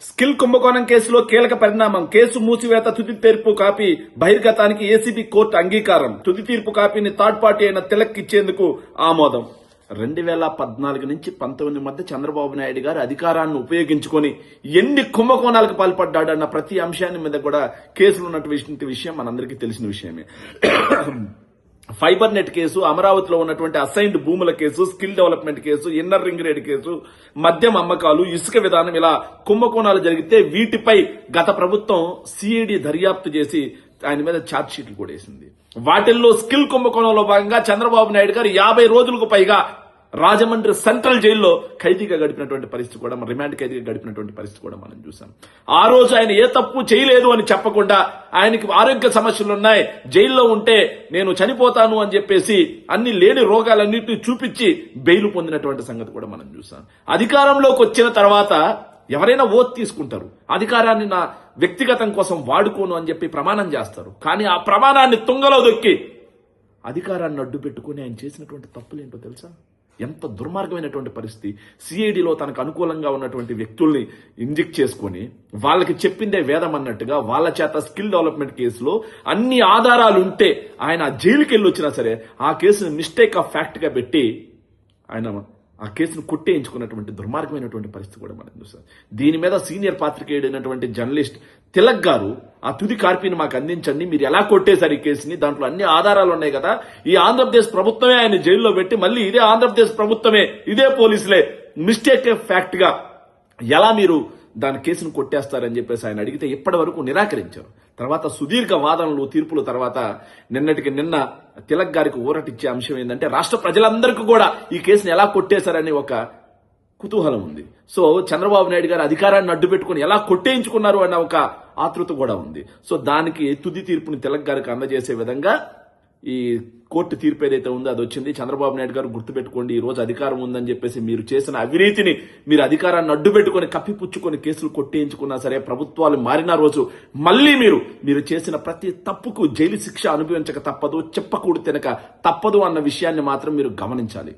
Skill కుంభకోణం కేసులో కీలక పరిణామం. కేసు మూసివేత తుది తీర్పు కాపీ బహిర్గతానికి ఏసీబీ కోర్టు అంగీకారం. తుది తీర్పు కాపీని థర్డ్ పార్టీ అయిన తిలక్ ఇచ్చేందుకు ఆమోదం. 2014 నుంచి 19 మధ్య చంద్రబాబు నాయుడు గారు అధికారాన్ని ఉపయోగించుకొని ఎన్ని కుంభకోణాలకు పాల్పడ్డాడు అన్న ప్రతి అంశాన్ని మీద కూడా కేసులు ఉన్నటువంటి విషయం మనందరికీ తెలిసిన విషయమే. ఫైబర్ నెట్ కేసు, అమరావతిలో ఉన్నటువంటి అసైన్డ్ భూముల case, skill development case, inner ring road case, మద్యం అమ్మకాలు, ఇసుక విధానం, ఇలా కుంభకోణాలు జరిగితే వీటిపై గత ప్రభుత్వం సిఐడి దర్యాప్తు చేసి ఆయన మీద ఛార్జ్ షీట్లు కూడా వేసింది. వాటిల్లో స్కిల్ కుంభకోణంలో భాగంగా చంద్రబాబు నాయుడు గారు 50 రోజులకు పైగా రాజమండ్రి సెంట్రల్ జైల్లో ఖైదీగా గడిపినటువంటి పరిస్థితి కూడా, రిమాండ్ ఖైదీగా గడిపినటువంటి పరిస్థితి కూడా మనం చూసాం. ఆ రోజు ఆయన ఏ తప్పు చేయలేదు అని చెప్పకుండా, ఆయనకి ఆరోగ్య సమస్యలున్నాయి, జైల్లో ఉంటే నేను చనిపోతాను అని చెప్పేసి అన్ని లేని రోగాలన్నింటినీ చూపించి బెయిల్ పొందినటువంటి సంగతి కూడా మనం చూసాం. అధికారంలోకి వచ్చిన తర్వాత ఎవరైనా ఓత్ తీసుకుంటారు, అధికారాన్ని నా వ్యక్తిగతం కోసం వాడుకోను అని చెప్పి ప్రమాణం చేస్తారు. కానీ ఆ ప్రమాణాన్ని తుంగలో దొక్కి అధికారాన్ని అడ్డు పెట్టుకుని ఆయన చేసినటువంటి తప్పులేంటో తెలుసా? ఎంత దుర్మార్గమైనటువంటి పరిస్థితి. సిఐడిలో తనకు అనుకూలంగా ఉన్నటువంటి వ్యక్తుల్ని ఇంజెక్ట్ చేసుకుని వాళ్ళకి చెప్పిందే వేదం అన్నట్టుగా వాళ్ళ చేత స్కిల్ డెవలప్మెంట్ కేసులో అన్ని ఆధారాలు ఉంటే ఆయన జైలుకి వెళ్ళి వచ్చినా సరే ఆ కేసును మిస్టేక్ ఆఫ్ ఫ్యాక్ట్ గా పెట్టి ఆయన ఆ కేసును కొట్టేయించుకున్నటువంటి దుర్మార్గమైనటువంటి పరిస్థితి కూడా మనం చూస్తాం. దీని మీద సీనియర్ పాత్రికేయుడైనటువంటి జర్నలిస్ట్ తిలక్ గారు ఆ తుది కార్పీని మాకు అందించండి, మీరు ఎలా కొట్టేశారు ఈ కేసుని, దాంట్లో అన్ని ఆధారాలు ఉన్నాయి కదా, ఈ ఆంధ్రప్రదేశ్ ప్రభుత్వమే ఆయన జైల్లో పెట్టి మళ్ళీ ఇదే ఆంధ్రప్రదేశ్ ప్రభుత్వమే ఇదే పోలీసులే మిస్టేక్ ఫ్యాక్ట్ గా ఎలా మీరు దాని కేసును కొట్టేస్తారని చెప్పేసి ఆయన అడిగితే ఇప్పటి వరకు నిరాకరించారు. తర్వాత సుదీర్ఘ వాదనలు, తీర్పుల తర్వాత నిన్నటికి నిన్న తిలక్ గారికి ఊరటిచ్చే అంశం ఏంటంటే రాష్ట్ర ప్రజలందరికీ కూడా ఈ కేసును ఎలా కొట్టేశారని ఒక కుతూహలం ఉంది. సో చంద్రబాబు నాయుడు గారు అధికారాన్ని అడ్డు పెట్టుకుని ఎలా కొట్టేయించుకున్నారు అన్న ఒక ఆతృత కూడా ఉంది. సో దానికి తుది తీర్పుని తిలక్ గారికి అందజేసే విధంగా ఈ కోర్టు తీర్పు ఏదైతే ఉందో అది వచ్చింది. చంద్రబాబు నాయుడు గారు గుర్తుపెట్టుకోండి, ఈ రోజు అధికారం ఉందని చెప్పేసి మీరు చేసిన అవినీతిని, మీరు అధికారాన్ని అడ్డు పెట్టుకుని కప్పిపుచ్చుకొని కేసులు కొట్టేయించుకున్నా సరే, ప్రభుత్వాలు మారిన రోజు మళ్ళీ మీరు చేసిన ప్రతి తప్పుకు జైలు శిక్ష అనుభవించక తప్పదు, చెప్పకూడదు తినక తప్పదు అన్న విషయాన్ని మాత్రం మీరు గమనించాలి.